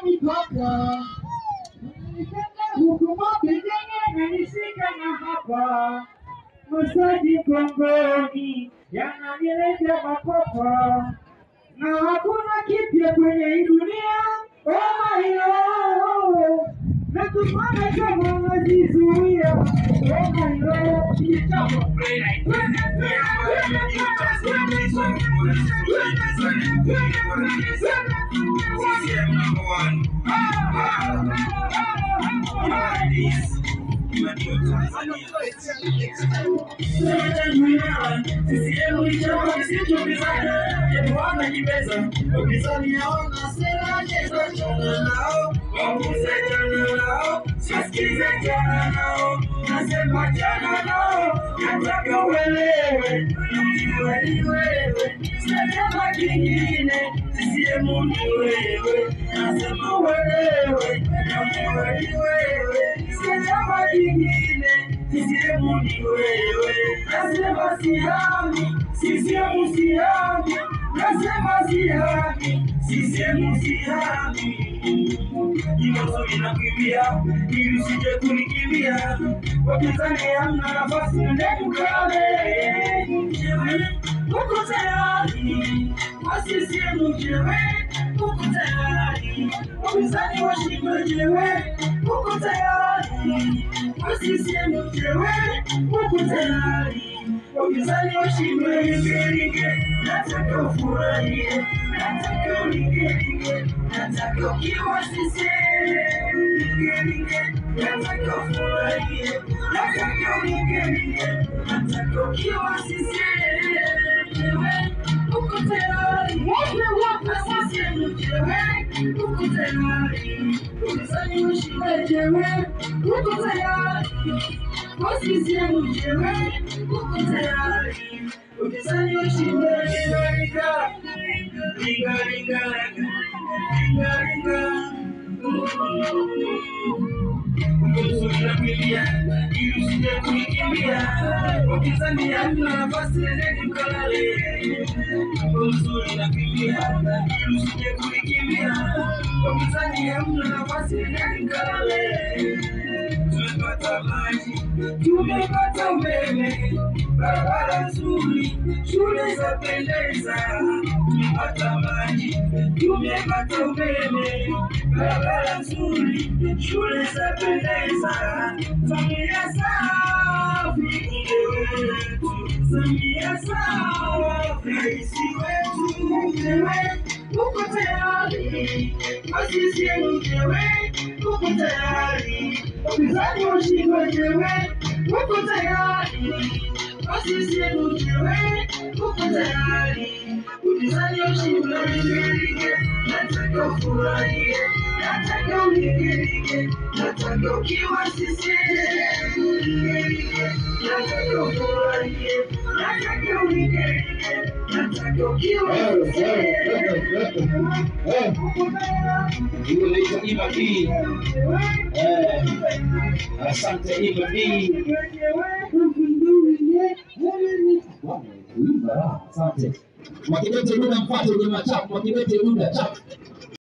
mipaka. Hukumu pengine nanishika na hapa. Masaji kongoni yananileta makopa. Na hakuna kipya kwenye hii dunia. Oh my Lord. Na tumana kama najizuia. Oh my Lord. Tumepata umeme, barabara nzuri, shule za pendeza. Tumepata maji, tumepata umeme, barabara nzuri, shule za pendeza. Samia safi wetu, Samia safi raisi wetu. Uko tayari, wasisi mjewe, uko tayari. Upinzani ushindwe jewe, uko tayari. Wasisi mjewe, uko tayari. Upinzani ushindwe jewe, nataka ufurahie, nataka uligirige, nataka ukiwa sisi. Nataka ufurahie, nataka uligirige, nataka ukiwa sisi. Hiyo inaitwa Ima B. Asante Ima B. Asante. Mwakibete muda mpate jamaa chapu, mwakibete muda chapu.